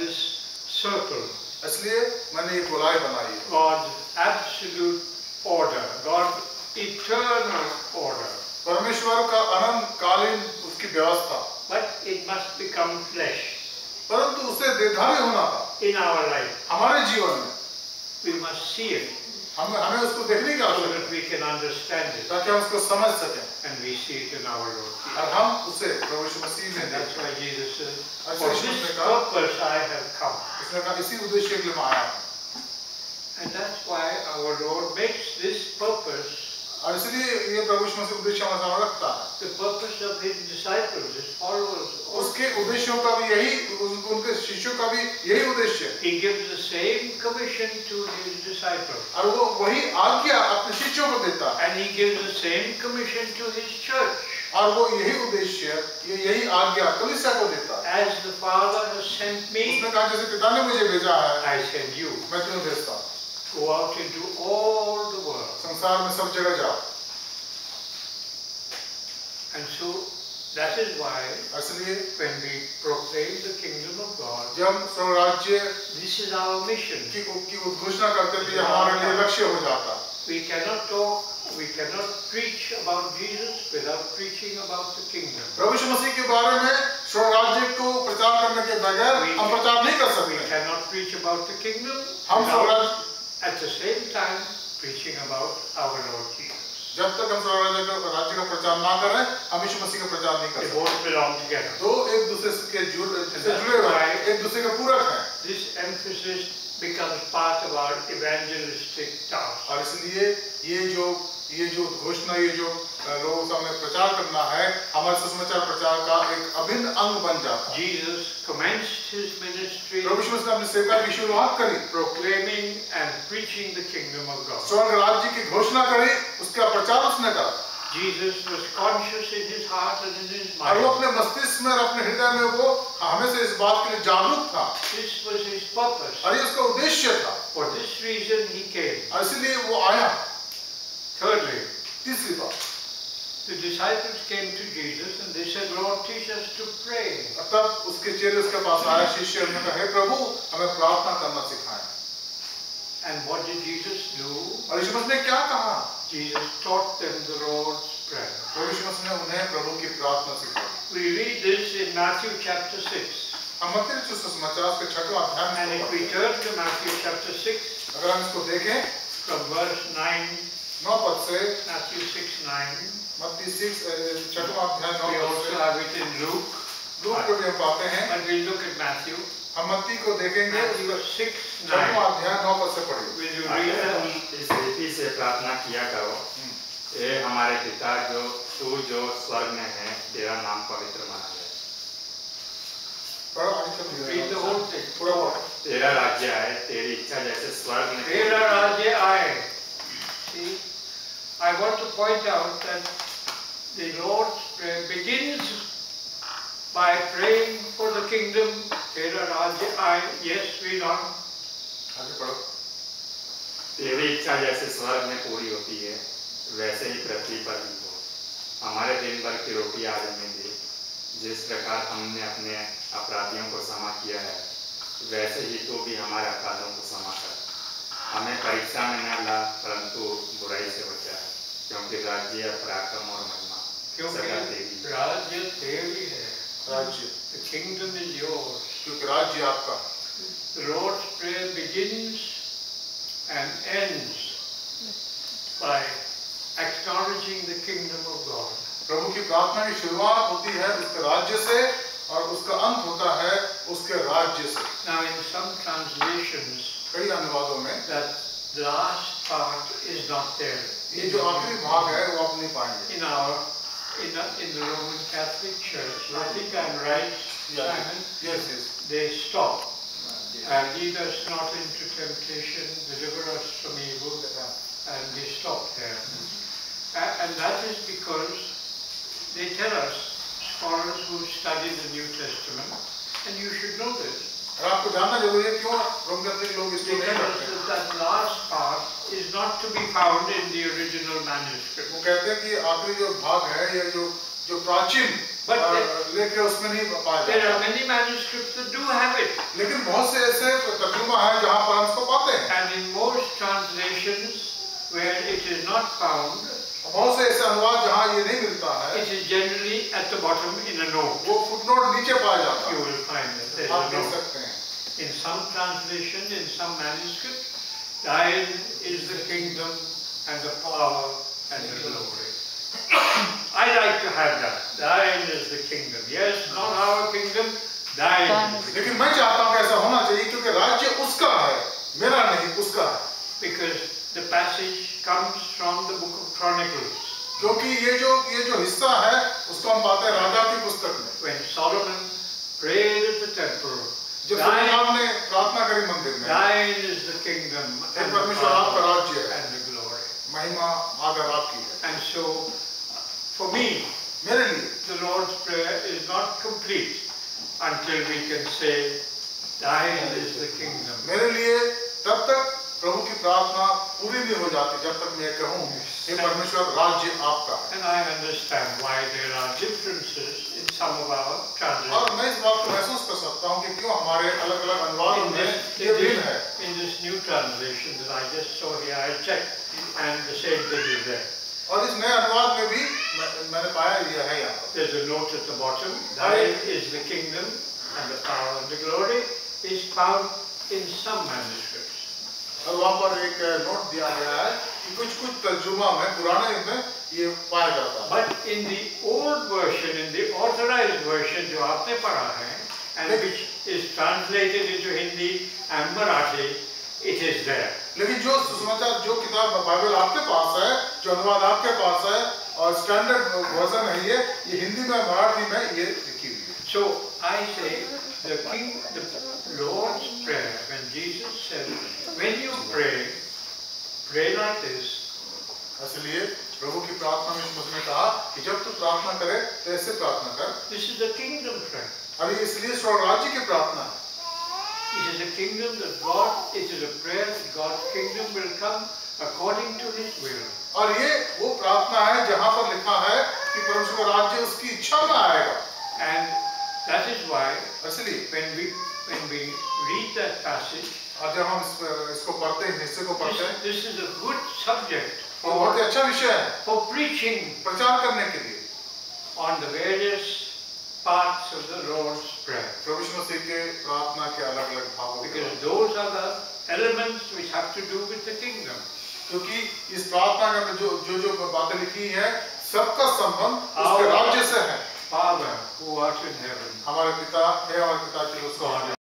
this circle. इसलिए मैंने ये गोलाई बनाई है। God's absolute order, God's eternal order. परमेश्वर का अनंतकालीन उसकी व्यवस्था। But it must become flesh. परंतु उसे देहधारी होना था। In our life. हमारे जीवन में। We must see it. हमें उसको देखने की आवश्यकता है। So that we can understand it. ताकि हम उसको समझ सकें। And we see it in our Lord. और हम उसे प्रभु यीशु मसीह में। That's why Jesus said, For this purpose I have come. उसने कहा इसी उद्देश्य के लिए मैं आया हूँ। And that's why our Lord makes this purpose. और इसलिए ये प्रभु यीशु मसीह उद्देश्य हमारे सामने रखता है। The purpose of his disciples, his followers. उसके उद्देश्यों का भी यही, उनके शिष्यों का भी यही उद्देश्य है। He gives the same commission to his disciples. और वो वही आज्ञा अपने शिष्यों को देता है। And he gives the same commission to his church. और वो यही उद्देश्य, यही आज्ञा कलीसिया को देता है। As the Father has sent me, उसने कहा जैसे पिता ने मुझे भेजा है, I send you. मैं तुम्हें भेजता हूँ। Go out into all the world. संसार में सब जगह जाओ। And so that is why इसलिए when we proclaim the kingdom of God, जब स्वर्ग राज्य this is our mission. की घोषणा करते थे, हमारे लिए लक्ष्य हो जाता। We cannot talk, we cannot preach about Jesus without preaching about the kingdom. प्रभु यीशु मसीह के बारे में स्वर्ग राज्य को प्रचार करने के बगैर हम प्रचार नहीं कर सकते। We cannot preach about the kingdom हम at the same time preaching about our Lord Jesus. जब तक हम स्वर्ग राज्य का प्रचार ना करें, हम यीशु मसीह का प्रचार नहीं कर सकते। They both belong together. दो एक दूसरे से जुड़े हुए हैं, एक दूसरे के पूरक हैं। This emphasis becomes part of our evangelistic task. और इसलिए ये जो घोषणा, ये जो लोगों सामने प्रचार करना है, हमारे सुसमाचार प्रचार का एक अभिन्न अंग बन जाता है। Jesus commenced his ministry, प्रभु यीशु ने अपनी सेवा की शुरुआत करी, proclaiming and preaching the kingdom of God. स्वर्ग राज्य की घोषणा करी, उसका प्रचार उसने करा। Jesus was conscious in his heart and in his और वो mind. अपने मस्तिष्क में और अपने हृदय में वो हमेशा इस बात के लिए जागरूक था। This was his purpose. और ये उसका उद्देश्य था। For this reason he came. और इसलिए वो आया। Thirdly, तीसरी बात, the disciples came to Jesus and they said, Lord, teach us to pray. तब उसके चेले उसके पास आए, शिष्य ने कहा, हे प्रभु, हमें प्रार्थना करना सिखाएं। And what did Jesus do? और यीशु मसीह ने क्या कहा? Jesus taught them the Lord's Prayer. प्रभु यीशु मसीह ने उन्हें प्रभु की प्रार्थना सिखाई। We read this in Matthew chapter 6. हम मत्ती रचित सुसमाचार के 6वें अध्याय में, And if we turn to Matthew chapter 6, अगर हम इसको देखें from verse 9, 9 पद से, Matthew 6:9, मत्ती 6वें अध्याय 9 we पद also से, have it in Luke. Look को भी हम पाते हैं। But we'll look at Matthew. हम मत्ती को देखेंगे, Matthew उसका 6:9. 6वां अध्याय 9 पद से पढ़िए। Will you read तुम that? इस रीति से प्रार्थना किया करो, हे हमारे पिता जो स्वर्ग में है, तेरा नाम पवित्र माना जाए। पढ़ो, आगे चलो। Read the whole thing. पूरा पढ़ो। तेरा राज्य आए, तेरी इच्छा जैसे स्वर्ग में Tera Rajya Aye. See, I want to point out that the Lord's Prayer begins by praying for the kingdom. Tera Rajya Aye. Yes, we know. आगे पढ़ो। तेरी इच्छा जैसे स्वर्ग में पूरी होती है, वैसे ही पृथ्वी पर भी हो। हमारे दिन भर की रोटी आज हमें दे, जिस प्रकार हमने अपने अपराधियों को क्षमा किया है, वैसे ही तू भी हमारे अपराधों को क्षमा कर। हमें परीक्षा में न ला, परंतु बुराई से बचा, क्योंकि राज्य, पराक्रम और महिमा सदा तेरी। राज्य तेरी है. राज्य, The kingdom is yours. क्योंकि राज्य आपका। The Lord's Prayer begins and ends by acknowledging the kingdom of God. प्रभु की प्रार्थना की शुरुआत होती है उसके राज्य से और उसका अंत होता है उसके राज्य से। Now in some translations, कई अनुवादों में that the last part is not there. ये जो आखिरी भाग है वो आप नहीं पाएंगे। In the Roman Catholic Church, I think I'm right, Simon. Yes, yes. They stop. And lead us not into temptation, deliver us from evil, and they stop there. And that is because they tell us, scholars who study the New Testament, and you should know this, और आपको जानना जरूरी है क्यों Roman Catholic लोग इसको they नहीं tell us करते। that last part is not to be found in the original manuscript. वो कहते हैं कि आखिरी जो भाग है या जो प्राचीन लेख है उसमें नहीं पाया There जाता। are many manuscripts that do have it. लेकिन बहुत बहुत से ऐसे तर्जुमा हैं जहां पर हम इसको पाते हैं, And in most translations where it is not found, बहुत से ऐसे अनुवाद जहां ये नहीं मिलता है, it is generally at the bottom in a note. वो फुटनोट नीचे पाया जाता You है, will find it. There is आप a देख note. सकते हैं। In some translation, in some manuscript, thine is the kingdom and the power and the glory. I like to have that. Thine is the kingdom. Yes, not our kingdom, thine is the लेकिन kingdom. मैं चाहता हूं कि ऐसा होना चाहिए, क्योंकि राज्य उसका है, मेरा नहीं, उसका है। Because the passage comes from the book of Chronicles. क्योंकि ये जो हिस्सा है उसको हम पाते हैं राजा की पुस्तक में, When Solomon prayed at the temple, जब thine, सुलेमान ने प्रार्थना करी मंदिर में, thine is the kingdom hey and the परमेश्वर आपका power राज्य है, and the glory. महिमा आदर आपकी है। And so, for me, मेरे लिए the Lord's Prayer is not complete until we can say, thine is the kingdom. मेरे लिए तब तक प्रभु की प्रार्थना पूरी नहीं हो जाती जब तक मैं कहूँ हे परमेश्वर राज्य आपका है। And I understand why there are differences in some of our और translations. मैं इस बात को महसूस कर सकता हूँ कि क्यों हमारे अलग-अलग अनुवादों In में this, ये भिन्न है। in this new translation that I just saw here, I checked, and the same thing is there. और इस नए अनुवाद में भी मैंने पाया यह है यहाँ पर। There's a note at the bottom, thine is the kingdom and the power and the glory, is found in some manuscripts. और वहाँ पर एक नोट दिया गया है कि कुछ तर्जुमा में पुराने में ये पाया जाता है। But in the old version, in the authorized version जो आपने पढ़ा है, and which is translated into Hindi and Marathi, it is there. लेकिन जो सुसमाचार जो किताब बाइबल आपके पास है, जो अनुवाद आपके पास है और स्टैंडर्ड वर्जन है ये हिंदी में मराठी में ये लिखी हुई है। So I say the Lord's Prayer, when Jesus said, when you pray, pray like this. इसलिए प्रभु की प्रार्थना में यीशु ने कहा कि जब तू प्रार्थना करे तो ऐसे प्रार्थना कर। This is the kingdom prayer. और इसलिए स्वर्ग राज्य की प्रार्थना है। It is a kingdom that God, it is a prayer that God's kingdom will come according to His will. और ये वो प्रार्थना है जहाँ पर लिखा है कि परमेश्वर का राज्य उसकी इच्छा में आएगा। And that is why इसलिए when we read that passage, और जब हम इसको पढ़ते हैं, हिस्से को पढ़ते हैं, this is a good subject वो बहुत ही अच्छा विषय है for preaching प्रचार करने के लिए on the various parts of the Lord's Prayer. प्रभु यीशु मसीह के प्रार्थना के अलग-अलग भागों के Because those are the elements which have to do with the kingdom. क्योंकि इस प्रार्थना में जो बातें लिखी हैं सबका संबंध उसके राज्य से है। Father who art in heaven, हमारे पिता है, हमारे पिता के